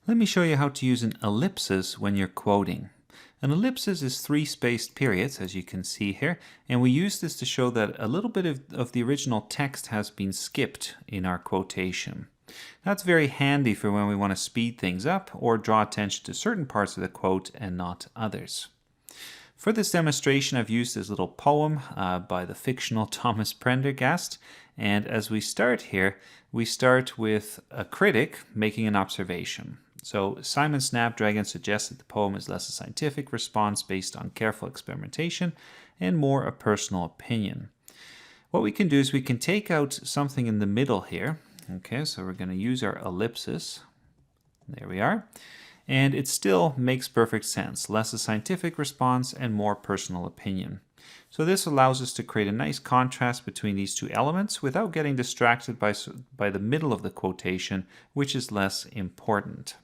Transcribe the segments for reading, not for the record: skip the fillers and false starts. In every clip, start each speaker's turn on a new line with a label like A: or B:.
A: Let me show you how to use an ellipsis when you're quoting. An ellipsis is 3 spaced periods, as you can see here, and we use this to show that a little bit of the original text has been skipped in our quotation. That's very handy for when we want to speed things up or draw attention to certain parts of the quote and not others. For this demonstration, I've used this little poem by the fictional Thomas Prendergast, and as we start here, we start with a critic making an observation. So Simon Snapdragon suggests that the poem is less a scientific response based on careful experimentation and more a personal opinion. What we can do is we can take out something in the middle here. Okay, so we're going to use our ellipsis. There we are. And it still makes perfect sense. Less a scientific response and more personal opinion. So this allows us to create a nice contrast between these two elements without getting distracted by the middle of the quotation, which is less important.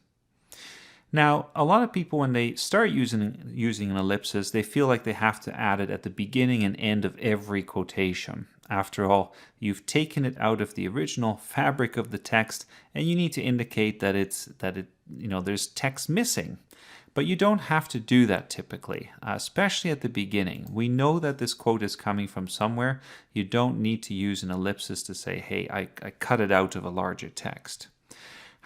A: Now, a lot of people, when they start using an ellipsis, they feel like they have to add it at the beginning and end of every quotation. After all, you've taken it out of the original fabric of the text, and you need to indicate that there's text missing. But you don't have to do that typically, especially at the beginning. We know that this quote is coming from somewhere. You don't need to use an ellipsis to say, hey, I cut it out of a larger text.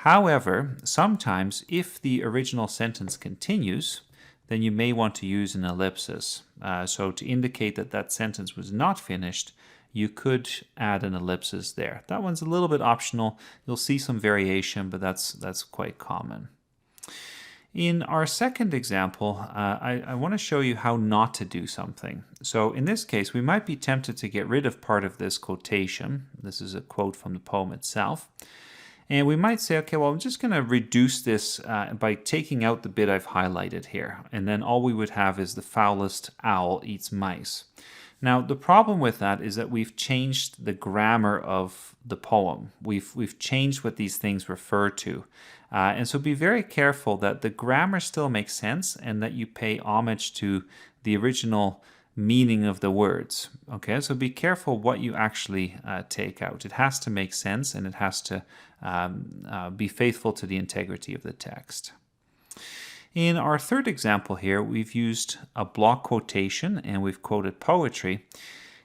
A: However, sometimes if the original sentence continues, then you may want to use an ellipsis. So to indicate that that sentence was not finished, you could add an ellipsis there. That one's a little bit optional. You'll see some variation, but that's quite common. In our second example, I want to show you how not to do something. So in this case, we might be tempted to get rid of part of this quotation. This is a quote from the poem itself. And we might say, okay, well, I'm just going to reduce this by taking out the bit I've highlighted here. And then all we would have is the foulest owl eats mice. Now, the problem with that is that we've changed the grammar of the poem. We've changed what these things refer to. And so be very careful that the grammar still makes sense and that you pay homage to the original meaning of the words. Okay, so be careful what you actually take out. It has to make sense and it has to be faithful to the integrity of the text. In our third example here, we've used a block quotation and we've quoted poetry.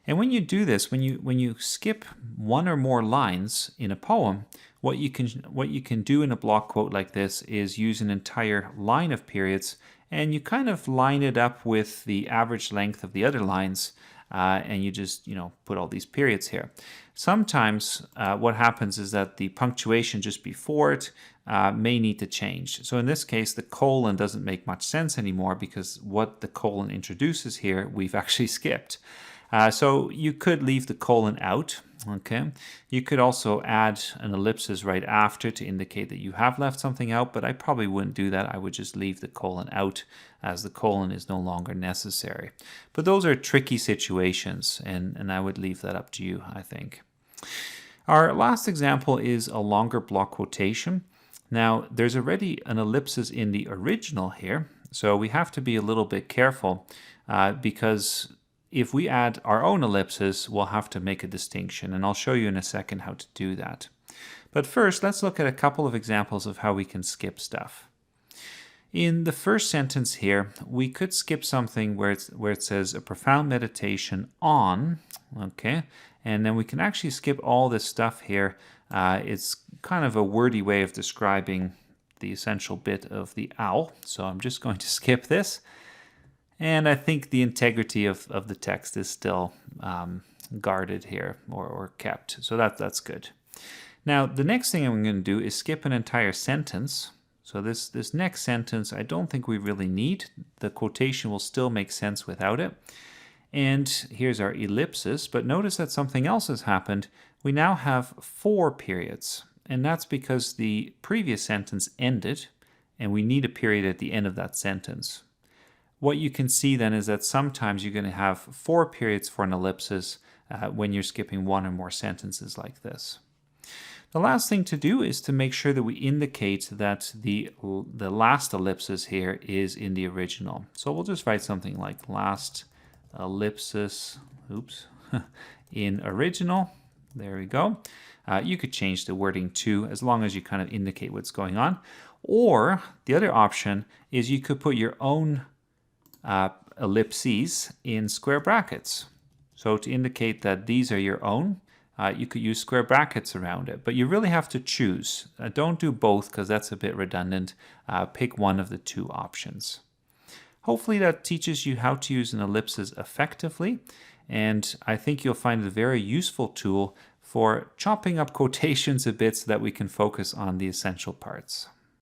A: And when you do this, when you skip one or more lines in a poem, what you can do in a block quote like this is use an entire line of periods, and you kind of line it up with the average length of the other lines, and you just put all these periods here. Sometimes what happens is that the punctuation just before it may need to change. So in this case, the colon doesn't make much sense anymore because what the colon introduces here, we've actually skipped. So you could leave the colon out. Okay. You could also add an ellipsis right after to indicate that you have left something out, but I probably wouldn't do that. I would just leave the colon out as the colon is no longer necessary. But those are tricky situations, and I would leave that up to you, I think. Our last example is a longer block quotation. Now, there's already an ellipsis in the original here, so we have to be a little bit careful because if we add our own ellipsis, we'll have to make a distinction, and I'll show you in a second how to do that. But first, let's look at a couple of examples of how we can skip stuff. In the first sentence here, we could skip something where it says a profound meditation on, okay, and then we can actually skip all this stuff here. It's kind of a wordy way of describing the essential bit of the owl, so I'm just going to skip this. And I think the integrity of the text is still guarded here or kept. So that's good. Now, the next thing I'm going to do is skip an entire sentence. So this next sentence, I don't think we really need. The quotation will still make sense without it. And here's our ellipsis. But notice that something else has happened. We now have 4 periods. And that's because the previous sentence ended, and we need a period at the end of that sentence. What you can see then is that sometimes you're going to have 4 periods for an ellipsis when you're skipping one or more sentences like this. The last thing to do is to make sure that we indicate that the last ellipsis here is in the original. So we'll just write something like last ellipsis, in original. There we go. You could change the wording too, as long as you kind of indicate what's going on. Or the other option is you could put your own ellipses in square brackets. So to indicate that these are your own, you could use square brackets around it. But you really have to choose. Don't do both because that's a bit redundant. Pick one of the two options. Hopefully that teaches you how to use an ellipsis effectively. And I think you'll find it a very useful tool for chopping up quotations a bit so that we can focus on the essential parts.